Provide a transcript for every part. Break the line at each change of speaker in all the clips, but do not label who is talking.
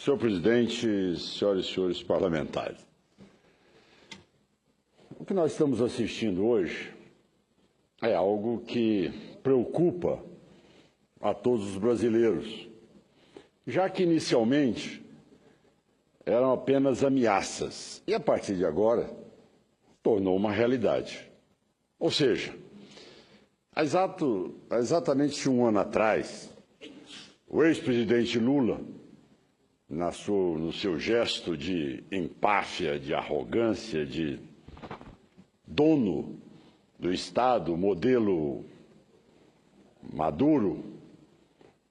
Senhor presidente, senhoras e senhores parlamentares, o que nós estamos assistindo hoje é algo que preocupa a todos os brasileiros, já que inicialmente eram apenas ameaças e a partir de agora tornou uma realidade. Ou seja, há exatamente um ano atrás, o ex-presidente Lula, no seu gesto de empáfia, de arrogância, de dono do Estado, modelo Maduro,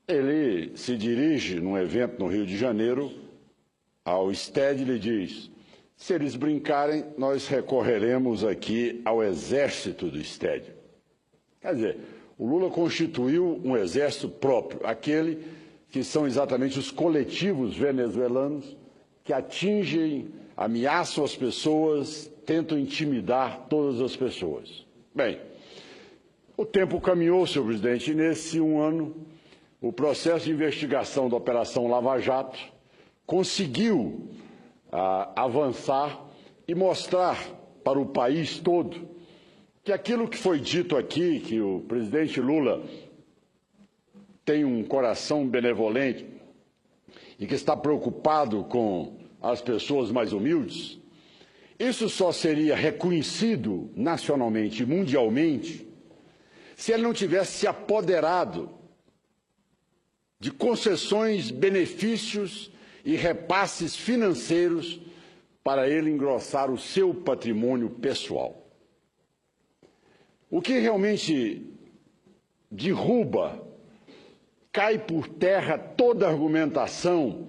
ele se dirige num evento no Rio de Janeiro ao STED e lhe diz: se eles brincarem, nós recorreremos aqui ao exército do STED. Quer dizer, o Lula constituiu um exército próprio, aquele que são exatamente os coletivos venezuelanos que atingem, ameaçam as pessoas, tentam intimidar todas as pessoas. Bem, o tempo caminhou, senhor presidente, e nesse um ano, o processo de investigação da Operação Lava Jato conseguiu avançar e mostrar para o país todo que aquilo que foi dito aqui, que o presidente Lula tem um coração benevolente e que está preocupado com as pessoas mais humildes, isso só seria reconhecido nacionalmente e mundialmente se ele não tivesse se apoderado de concessões, benefícios e repasses financeiros para ele engrossar o seu patrimônio pessoal. O que realmente derruba, cai por terra toda a argumentação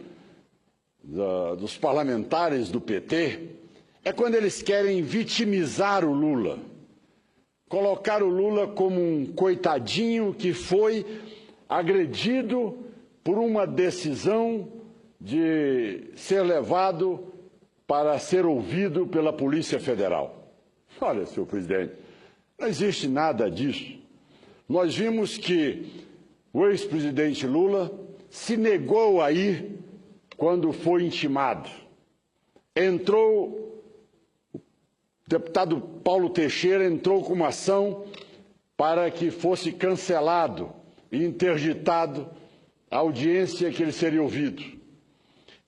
dos parlamentares do PT é quando eles querem vitimizar o Lula, colocar o Lula como um coitadinho que foi agredido por uma decisão de ser levado para ser ouvido pela Polícia Federal. Olha, senhor presidente, não existe nada disso. Nós vimos que o ex-presidente Lula se negou a ir quando foi intimado. O deputado Paulo Teixeira entrou com uma ação para que fosse cancelado e interditado a audiência que ele seria ouvido.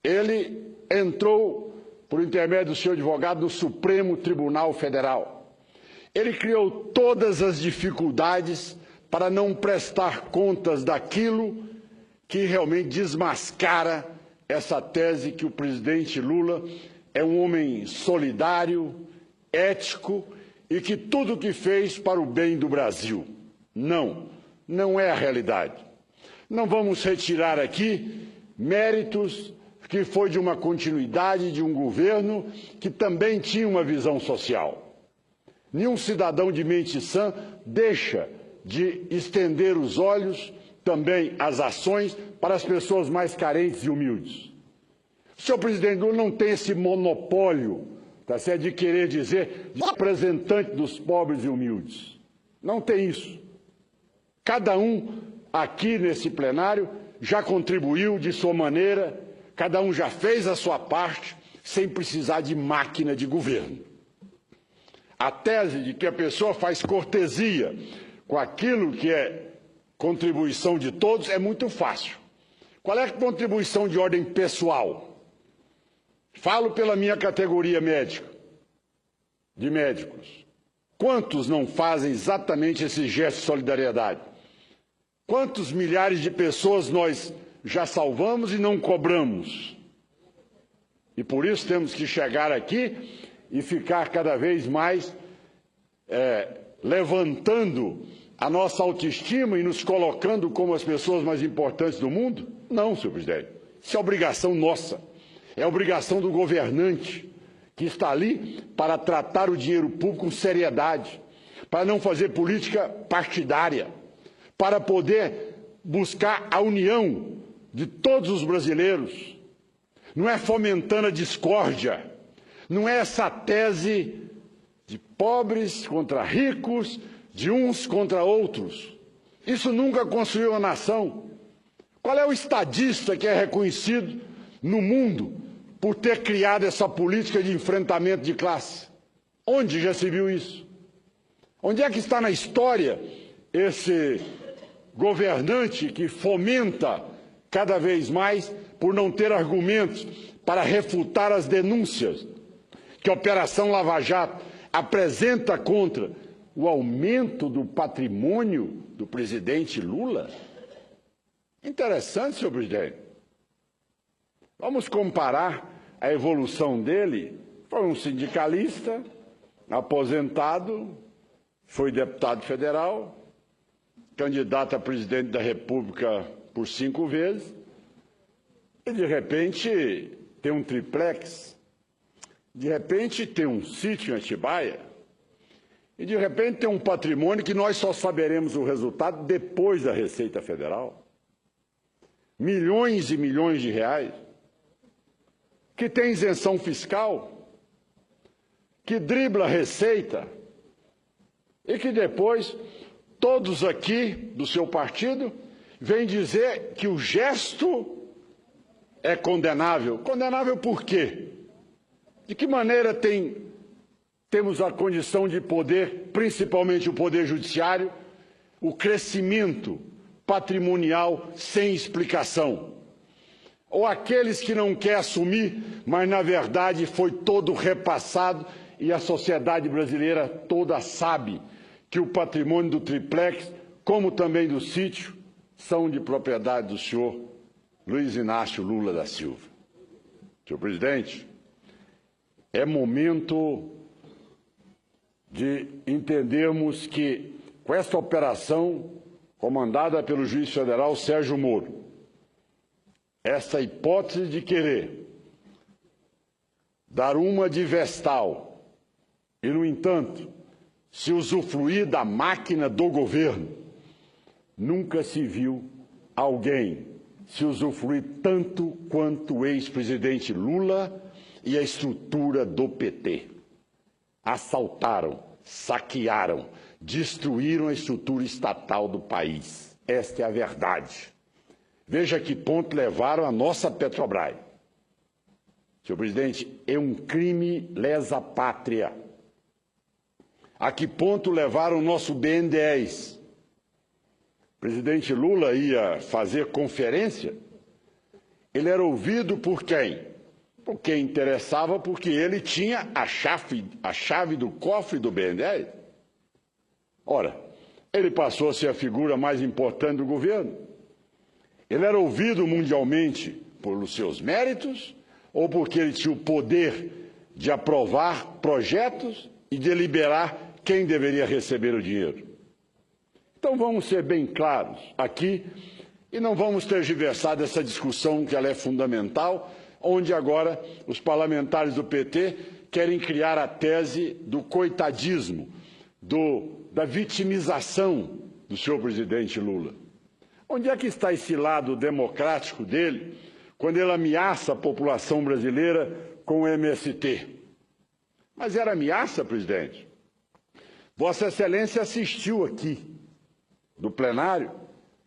Ele entrou, por intermédio do seu advogado, no Supremo Tribunal Federal. Ele criou todas as dificuldades para não prestar contas daquilo que realmente desmascara essa tese que o presidente Lula é um homem solidário, ético e que tudo o que fez para o bem do Brasil. Não é a realidade. Não vamos retirar aqui méritos que foi de uma continuidade de um governo que também tinha uma visão social. Nenhum cidadão de mente sã deixa de estender os olhos, também as ações, para as pessoas mais carentes e humildes. O senhor presidente Lula não tem esse monopólio, tá certo, de querer dizer de representante dos pobres e humildes. Não tem isso. Cada um aqui nesse plenário já contribuiu de sua maneira, cada um já fez a sua parte, sem precisar de máquina de governo. A tese de que a pessoa faz cortesia com aquilo que é contribuição de todos é muito fácil. Qual é a contribuição de ordem pessoal? Falo pela minha categoria médica, de médicos. Quantos não fazem exatamente esse gesto de solidariedade? Quantos milhares de pessoas nós já salvamos e não cobramos? E por isso temos que chegar aqui e ficar cada vez mais levantando a nossa autoestima e nos colocando como as pessoas mais importantes do mundo? Não, senhor presidente. Isso é obrigação nossa. É obrigação do governante, que está ali para tratar o dinheiro público com seriedade, para não fazer política partidária, para poder buscar a união de todos os brasileiros. Não é fomentando a discórdia, não é essa tese de pobres contra ricos, de uns contra outros. Isso nunca construiu uma nação. Qual é o estadista que é reconhecido no mundo por ter criado essa política de enfrentamento de classe. Onde já se viu isso? Onde é que está na história esse governante que fomenta cada vez mais por não ter argumentos para refutar as denúncias que a Operação Lava Jato apresenta contra o aumento do patrimônio do presidente Lula? Interessante, senhor presidente. Vamos comparar a evolução dele. Foi um sindicalista, aposentado, foi deputado federal, candidato a presidente da República por 5 vezes, e de repente tem um triplex, de repente tem um sítio em Atibaia, e de repente tem um patrimônio que nós só saberemos o resultado depois da Receita Federal. Milhões e milhões de reais, que tem isenção fiscal, que dribla a Receita, e que depois todos aqui do seu partido vêm dizer que o gesto é condenável. Condenável por quê? De que maneira temos a condição de poder, principalmente o poder judiciário, o crescimento patrimonial sem explicação? Ou aqueles que não querem assumir, mas na verdade foi todo repassado e a sociedade brasileira toda sabe que o patrimônio do triplex, como também do sítio, são de propriedade do senhor Luiz Inácio Lula da Silva. Senhor presidente, é momento de entendermos que, com esta operação comandada pelo juiz federal Sérgio Moro, essa hipótese de querer dar uma de vestal e, no entanto, se usufruir da máquina do governo, nunca se viu alguém se usufruir tanto quanto o ex-presidente Lula e a estrutura do PT. Assaltaram, saquearam, destruíram a estrutura estatal do país. Esta é a verdade. Veja que ponto levaram a nossa Petrobras. Senhor presidente, é um crime lesa pátria. A que ponto levaram o nosso BNDES? O presidente Lula ia fazer conferência, ele era ouvido por quem? Por quem interessava, porque ele tinha a chave do cofre do BNDES. Ora, ele passou a ser a figura mais importante do governo. Ele era ouvido mundialmente pelos seus méritos ou porque ele tinha o poder de aprovar projetos e deliberar quem deveria receber o dinheiro? Então vamos ser bem claros aqui e não vamos tergiversar dessa discussão que ela é fundamental, onde agora os parlamentares do PT querem criar a tese do coitadismo, da vitimização do senhor presidente Lula. Onde é que está esse lado democrático dele quando ele ameaça a população brasileira com o MST? Mas era ameaça, presidente? Vossa Excelência assistiu aqui, do plenário,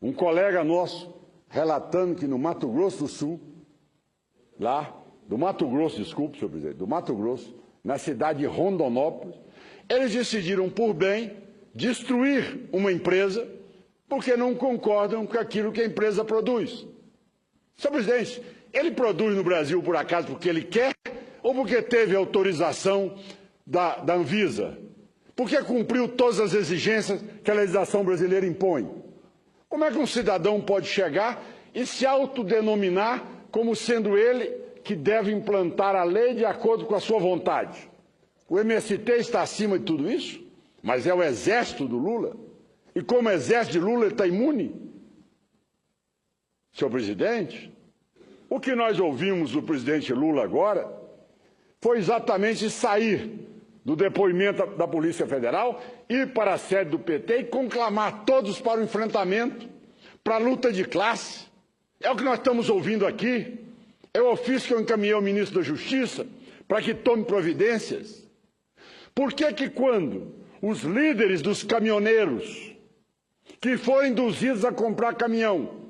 um colega nosso relatando que no Mato Grosso do Sul, do Mato Grosso, na cidade de Rondonópolis, eles decidiram por bem destruir uma empresa porque não concordam com aquilo que a empresa produz. Senhor presidente, ele produz no Brasil por acaso porque ele quer ou porque teve autorização da Anvisa? Porque cumpriu todas as exigências que a legislação brasileira impõe? Como é que um cidadão pode chegar e se autodenominar como sendo ele que deve implantar a lei de acordo com a sua vontade? O MST está acima de tudo isso? Mas é o exército do Lula? E como exército de Lula ele está imune? Senhor presidente, o que nós ouvimos do presidente Lula agora foi exatamente sair do depoimento da Polícia Federal, ir para a sede do PT e conclamar todos para o enfrentamento, para a luta de classe. É o que nós estamos ouvindo aqui. É o ofício que eu encaminhei ao ministro da Justiça para que tome providências. Por que quando os líderes dos caminhoneiros que foram induzidos a comprar caminhão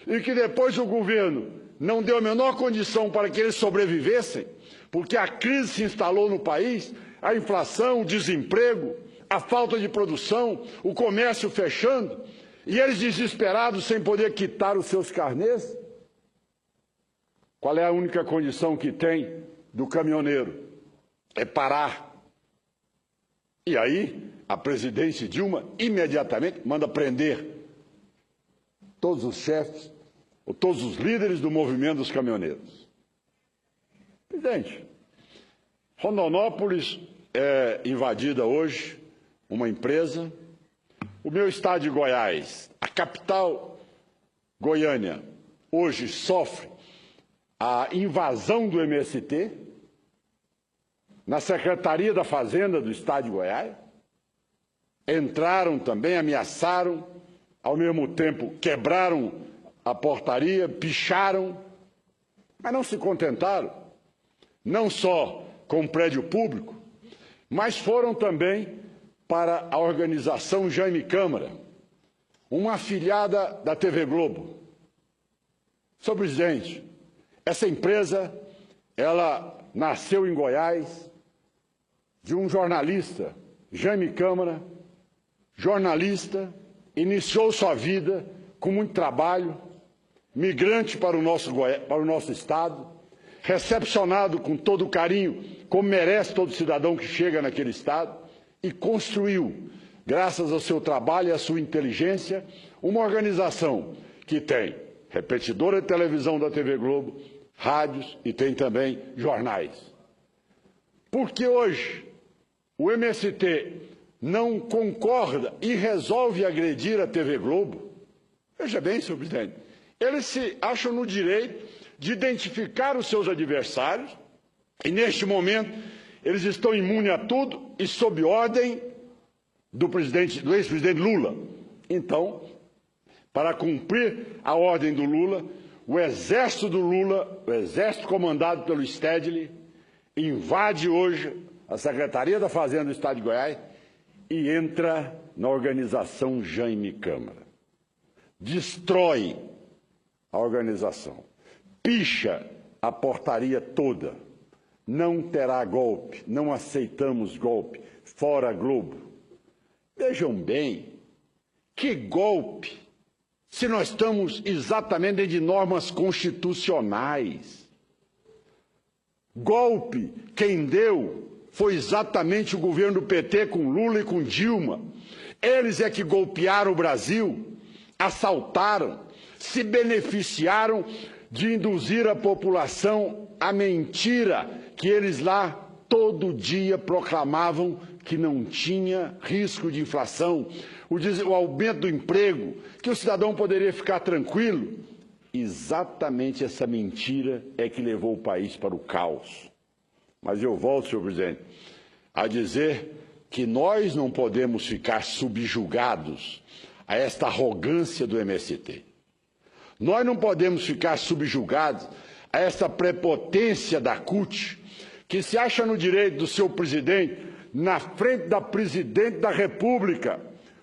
e que depois o governo não deu a menor condição para que eles sobrevivessem, porque a crise se instalou no país, a inflação, o desemprego, a falta de produção, o comércio fechando, e eles desesperados sem poder quitar os seus carnês. Qual é a única condição que tem do caminhoneiro? É parar. E aí, a presidência Dilma imediatamente manda prender todos os chefes, ou todos os líderes do movimento dos caminhoneiros. Presidente, Rondonópolis é invadida hoje, uma empresa. O meu estado de Goiás, a capital Goiânia, hoje sofre a invasão do MST na Secretaria da Fazenda do estado de Goiás. Entraram também, ameaçaram, ao mesmo tempo quebraram a portaria, picharam, mas não se contentaram, não só com o prédio público, mas foram também para a organização Jaime Câmara, uma afiliada da TV Globo. Senhor presidente, essa empresa, ela nasceu em Goiás de um jornalista, Jaime Câmara, jornalista, iniciou sua vida com muito trabalho, migrante para o nosso estado, recepcionado com todo o carinho, como merece todo cidadão que chega naquele estado, e construiu, graças ao seu trabalho e à sua inteligência, uma organização que tem repetidora de televisão da TV Globo, rádios e tem também jornais. Porque hoje o MST não concorda e resolve agredir a TV Globo, veja bem, senhor presidente, eles se acham no direito de identificar os seus adversários e, neste momento, eles estão imunes a tudo e sob ordem do ex-presidente Lula. Então, para cumprir a ordem do Lula, o exército do Lula, o exército comandado pelo Stedley, invade hoje a Secretaria da Fazenda do Estado de Goiás e entra na organização Jaime Câmara. Destrói a organização, picha a portaria toda. Não terá golpe, não aceitamos golpe, fora Globo. Vejam bem, que golpe, se nós estamos exatamente dentro de normas constitucionais. Golpe, quem deu foi exatamente o governo do PT com Lula e com Dilma. Eles é que golpearam o Brasil, assaltaram, se beneficiaram de induzir a população à mentira que eles lá todo dia proclamavam que não tinha risco de inflação, o aumento do emprego, que o cidadão poderia ficar tranquilo. Exatamente essa mentira é que levou o país para o caos. Mas eu volto, senhor presidente, a dizer que nós não podemos ficar subjugados a esta arrogância do MST. Nós não podemos ficar subjugados a essa prepotência da CUT, que se acha no direito do seu presidente, na frente da presidente da República,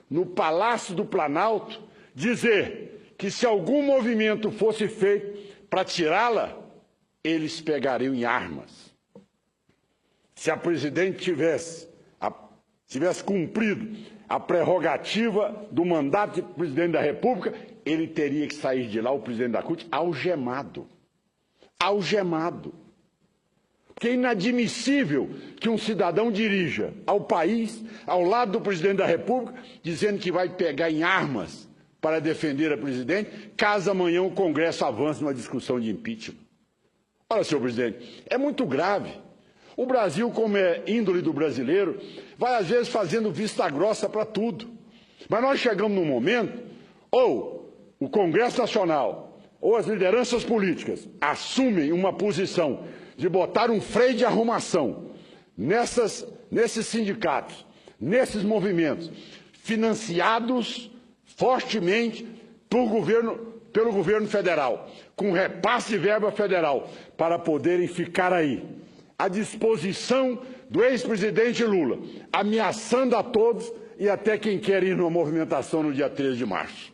no Palácio do Planalto, dizer que se algum movimento fosse feito para tirá-la, eles pegariam em armas. Se a presidente tivesse cumprido a prerrogativa do mandato de presidente da República, ele teria que sair de lá, o presidente da CUT, algemado. Algemado. Porque é inadmissível que um cidadão dirija ao país, ao lado do presidente da República, dizendo que vai pegar em armas para defender a presidente, caso amanhã o Congresso avance numa discussão de impeachment. Olha, senhor presidente, é muito grave. O Brasil, como é índole do brasileiro, vai às vezes fazendo vista grossa para tudo. Mas nós chegamos num momento, ou o Congresso Nacional, ou as lideranças políticas assumem uma posição de botar um freio de arrumação nesses sindicatos, nesses movimentos, financiados fortemente pelo governo federal, com repasse de verba federal, para poderem ficar aí, à disposição do ex-presidente Lula, ameaçando a todos e até quem quer ir numa movimentação no dia 13 de março.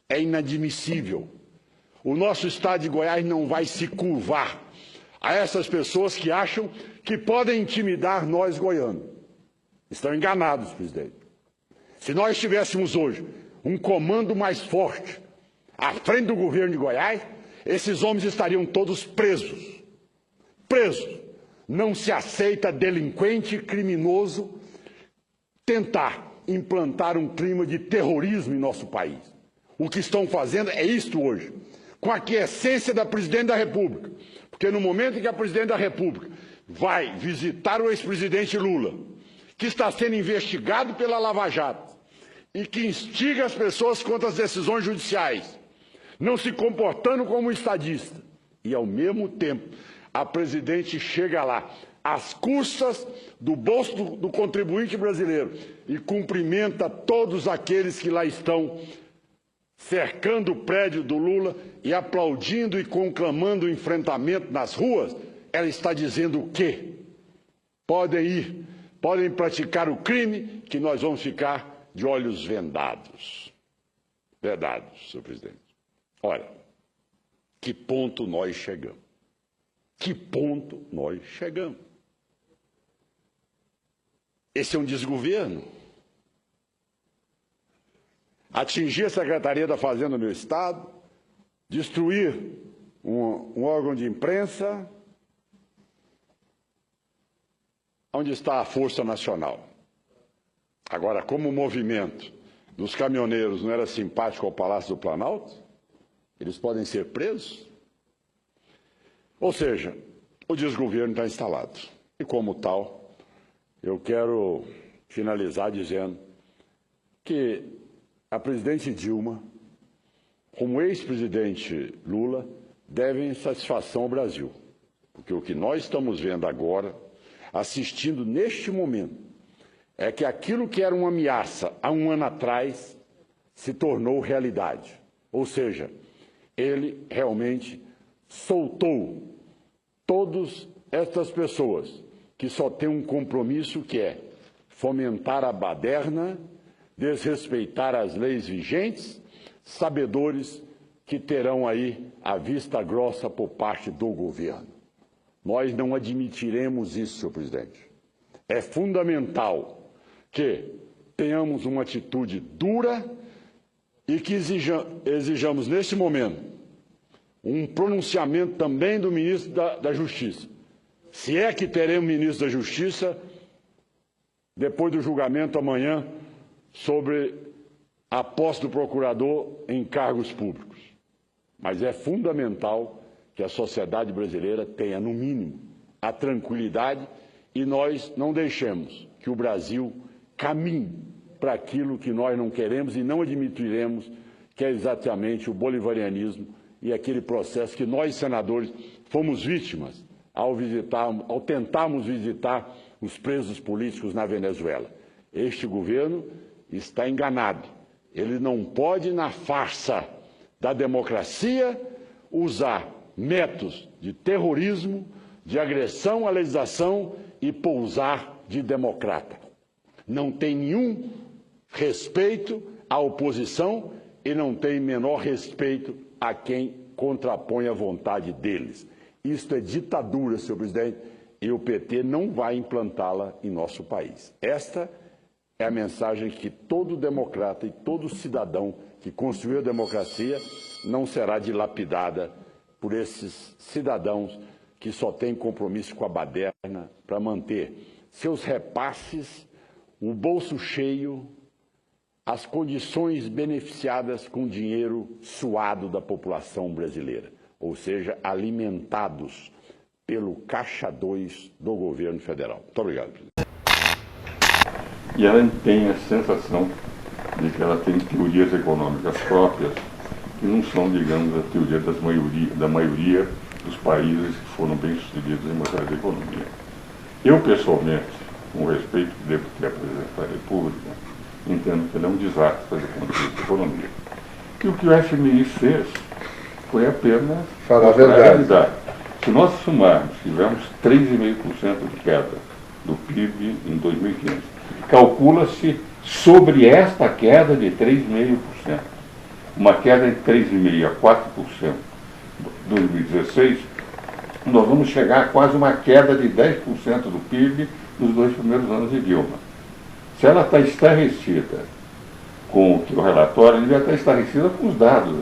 É inadmissível. O nosso estado de Goiás não vai se curvar a essas pessoas que acham que podem intimidar nós goianos. Estão enganados, presidente. Se nós tivéssemos hoje um comando mais forte à frente do governo de Goiás, esses homens estariam todos presos. Presos. Não se aceita delinquente, criminoso, tentar implantar um clima de terrorismo em nosso país. O que estão fazendo é isto hoje, com a aquiescência da presidente da República. Porque no momento em que a presidente da República vai visitar o ex-presidente Lula, que está sendo investigado pela Lava Jato e que instiga as pessoas contra as decisões judiciais, não se comportando como estadista, e ao mesmo tempo a presidente chega lá às custas do bolso do contribuinte brasileiro e cumprimenta todos aqueles que lá estão cercando o prédio do Lula e aplaudindo e conclamando o enfrentamento nas ruas. Ela está dizendo o quê? Podem ir, podem praticar o crime, que nós vamos ficar de olhos vendados. Vedados, senhor presidente. Olha, que ponto nós chegamos? Que ponto nós chegamos? Esse é um desgoverno. Atingir a Secretaria da Fazenda do meu estado, destruir um órgão de imprensa. Onde está a Força Nacional? Agora, como o movimento dos caminhoneiros não era simpático ao Palácio do Planalto, eles podem ser presos? Ou seja, o desgoverno está instalado. E como tal, eu quero finalizar dizendo que a presidente Dilma, como ex-presidente Lula, devem satisfação ao Brasil. Porque o que nós estamos vendo agora, assistindo neste momento, é que aquilo que era uma ameaça há um ano atrás se tornou realidade. Ou seja, ele realmente soltou todas estas pessoas que só têm um compromisso que é fomentar a baderna, desrespeitar as leis vigentes, sabedores que terão aí a vista grossa por parte do governo. Nós não admitiremos isso, senhor presidente. É fundamental que tenhamos uma atitude dura e que exijamos, neste momento, um pronunciamento também do ministro da Justiça. Se é que teremos ministro da Justiça, depois do julgamento amanhã, sobre a posse do procurador em cargos públicos. Mas é fundamental que a sociedade brasileira tenha, no mínimo, a tranquilidade e nós não deixemos que o Brasil caminhe para aquilo que nós não queremos e não admitiremos, que é exatamente o bolivarianismo e aquele processo que nós, senadores, fomos vítimas ao tentarmos visitar os presos políticos na Venezuela. Este governo está enganado. Ele não pode, na farsa da democracia, usar métodos de terrorismo, de agressão à legislação e pousar de democrata. Não tem nenhum respeito à oposição e não tem menor respeito a quem contrapõe a vontade deles. Isto é ditadura, senhor presidente, e o PT não vai implantá-la em nosso país. Esta é a mensagem que todo democrata e todo cidadão que construiu a democracia não será dilapidada por esses cidadãos que só têm compromisso com a baderna para manter seus repasses, o bolso cheio, as condições beneficiadas com dinheiro suado da população brasileira, ou seja, alimentados pelo caixa 2 do governo federal. Muito obrigado, presidente.
E ela tem a sensação de que ela tem teorias econômicas próprias que não são, digamos, a teoria da maioria dos países que foram bem-sucedidos em matéria de economia. Eu, pessoalmente, com o respeito que devo ter à presidência da República, entendo que ela é um desastre fazer controle de economia. E o que o FMI fez foi apenas
falar a verdade.
Se nós somarmos, tivemos 3,5% de queda do PIB em 2015. Calcula-se sobre esta queda de 3,5%. Uma queda de 3,5% a 4% 2016, nós vamos chegar a quase uma queda de 10% do PIB nos 2 primeiros anos de Dilma. Se ela está estarrecida com o relatório, ele já está estarrecida com os dados.